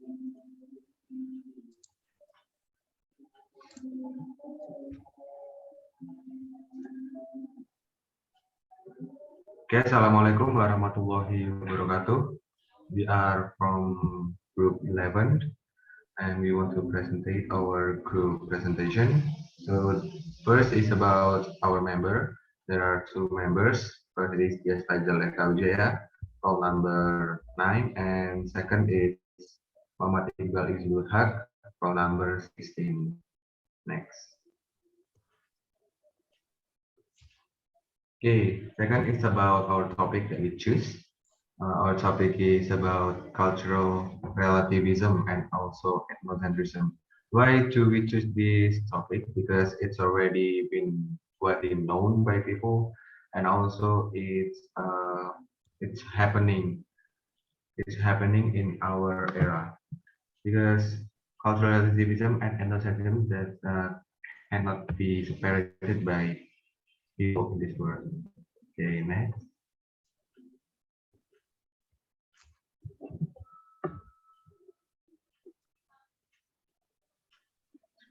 Okay, Assalamualaikum warahmatullahi wabarakatuh. We are from group 11 and we want to present our group presentation. So first is about our member. There are two members. First is Faisal Eka Wijaya, roll number 9, and second is Muhammad Iqbal Izul Haq, roll number 16. Next. Okay, second is about our topic that we choose. Our topic is about cultural relativism and also ethnocentrism. Why do we choose this topic? Because it's already been widely known by people, and also it's happening. It's happening in our era because cultural relativism and ethnocentrism that cannot be separated by people in this world. Okay, next.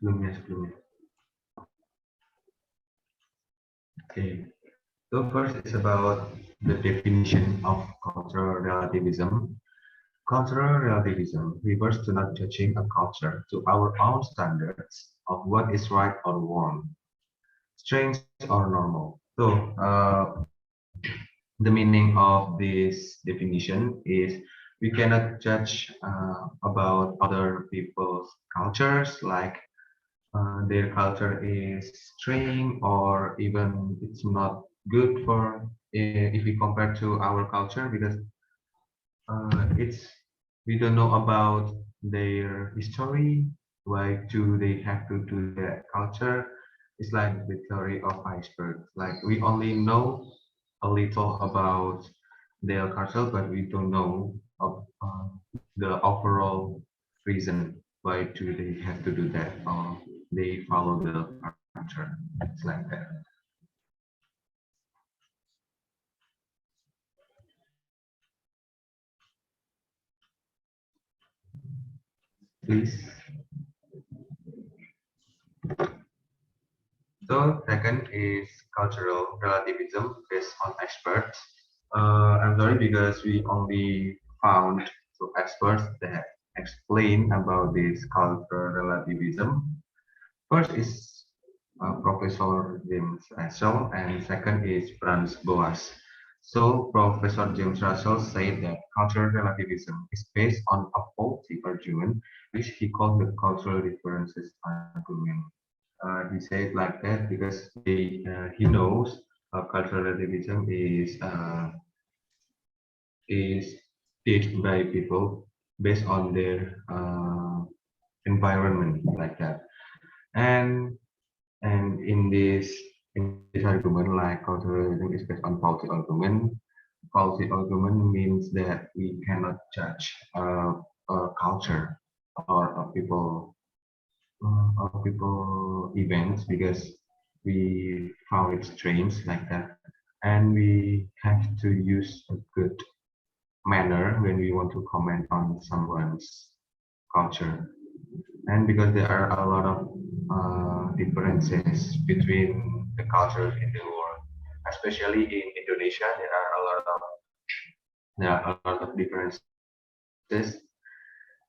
Sebelumnya. Okay. So first is about the definition of cultural relativism. Cultural relativism refers to not judging a culture to our own standards of what is right or wrong, strange or normal. So the meaning of this definition is we cannot judge about other people's cultures like their culture is strange or even it's not good for if we compare to our culture because it's we don't know about their history. Why do they have to do that culture? It's like the theory of iceberg. Like we only know a little about their culture, but we don't know of the overall reason why do they have to do that or they follow the culture. It's like that. Please. So second is cultural relativism based on experts. I'm sorry because we only found two experts that explain about this cultural relativism. First is Professor James Russell and second is Franz Boas. So Professor James Russell said that cultural relativism is based on a faulty argument, which he called the cultural differences argument. He said like that because he knows cultural relativism is teach by people based on their environment like that. And in this argument, like culturalism is based on faulty argument. Faulty argument means that we cannot judge a culture or a people events because we found it strange like that, and we have to use a good manner when we want to comment on someone's culture. And because there are a lot of differences between the cultures in the world, especially in Indonesia, there are a lot of differences.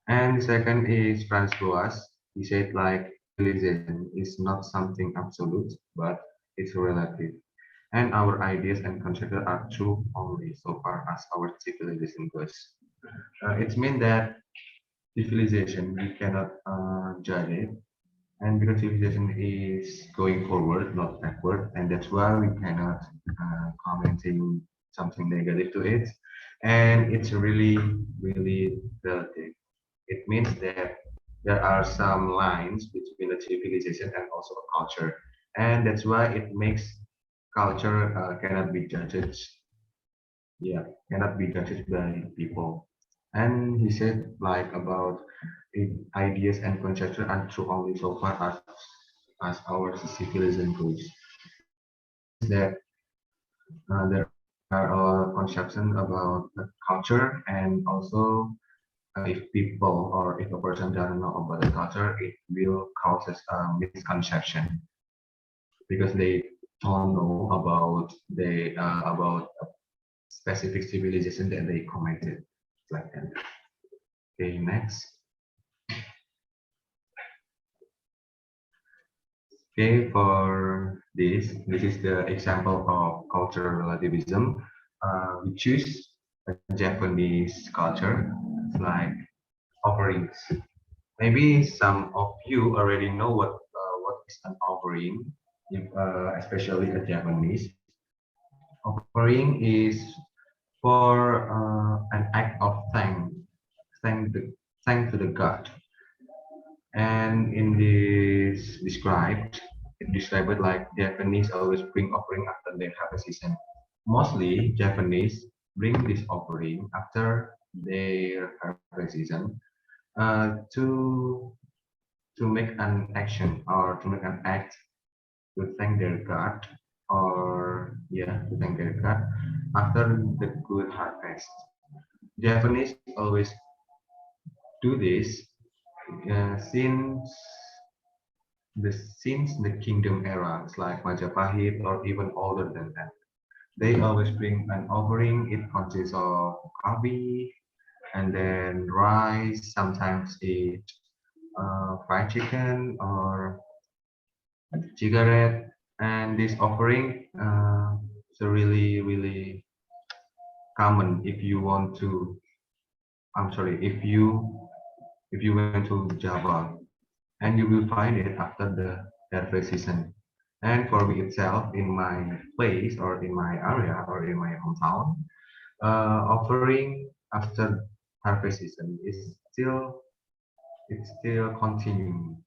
And the second is Franz Boas. He said like civilization is not something absolute, but it's relative. And our ideas and concepts are true only so far as our civilization goes. It means that civilization we cannot judge it, and because civilization is going forward, not backward, and that's why we cannot commenting something negative to it. And it's really, really relative. It means that there are some lines between a civilization and also a culture, and that's why it makes culture cannot be judged. Yeah, cannot be judged by people. And he said like about ideas and concepts are true only so far as our civilization goes. That there are conceptions about the culture and also if people or if a person doesn't know about the culture, it will causes a misconception because they don't know about the about a specific civilization that they committed like that. Okay, next. Okay, for this is the example of cultural relativism. We choose a Japanese culture, it's like offerings. Maybe some of you already know what is an offering, if, especially a Japanese. Offering is for an act of thank to the god. And in this it described it like Japanese always bring offering after their harvest season. Mostly Japanese bring this offering after their harvest season to make an action or to make an act to thank their god or yeah to thank their god after the good harvest. Japanese always do this since the kingdom era, it's like Majapahit or even older than that. They always bring an offering. It consists of coffee and then rice. Sometimes it fried chicken or cigarette. And this offering is really common if you want to. I'm sorry, if you went to Java and you will find it after the harvest season. And for me itself, in my place or in my area or in my hometown, offering after harvest season is it's still continuing.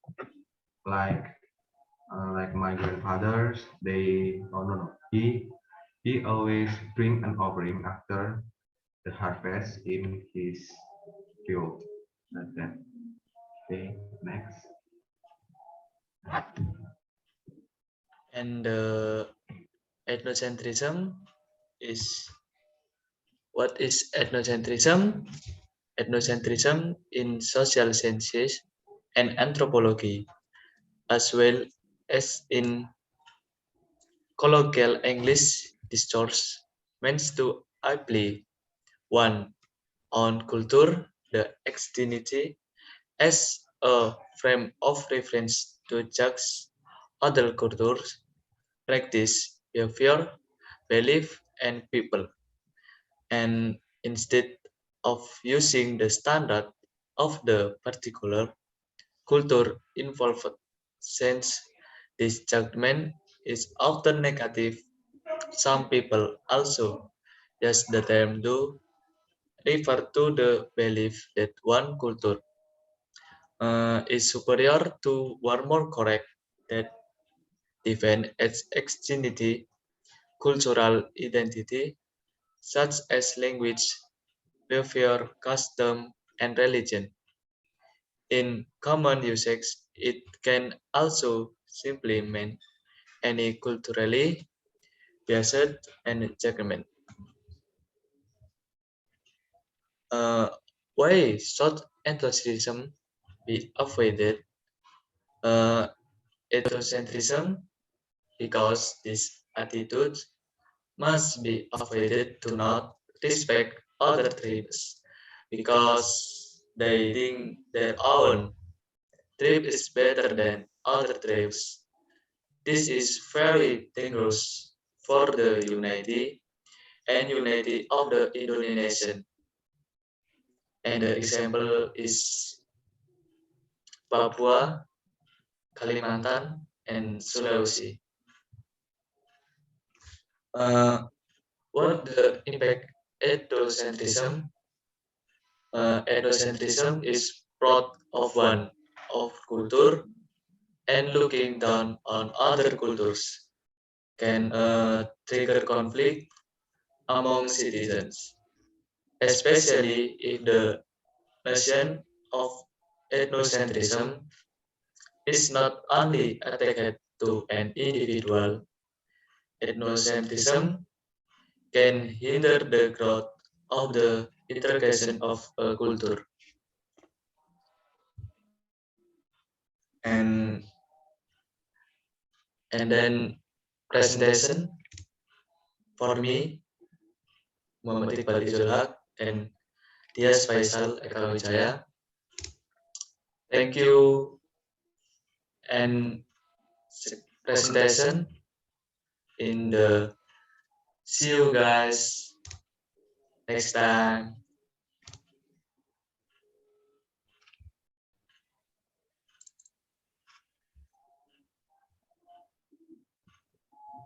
Like like my grandfathers, they oh no no he always bring an offering after the harvest in his field. Like that. Okay, next. And ethnocentrism is what is ethnocentrism? Ethnocentrism in social sciences and anthropology, as well as in colloquial English, discourse means to apply one on culture, the externity, as a frame of reference to judge other cultures, practice, behavior, belief, and people. And instead of using the standard of the particular culture involved, since this judgment is often negative, some people also use the term to refer to the belief that one culture is superior to one more correct, that define its externity, cultural identity, such as language, behavior, custom, and religion. In common usage, it can also simply mean any culturally based environment. Uh, why should enthusiasm be avoided? Uh, Ethnocentrism, because this attitude must be avoided to not respect other tribes, because they think their own tribe is better than other tribes. This is very dangerous for the unity of the Indonesian. And the example is Papua, Kalimantan, and Sulawesi. Uh, what the impact ethnocentrism? Ethnocentrism is proud of one of culture and looking down on other cultures can trigger conflict among citizens, especially if the notion of ethnocentrism is not only attacked to an individual. Ethnocentrism can hinder the growth of the integration of a culture. and then presentation for me, Muhammad Iqbal Izul Haq and Tias Faisal Eka Wijaya. Thank you and presentation in the see you guys next time.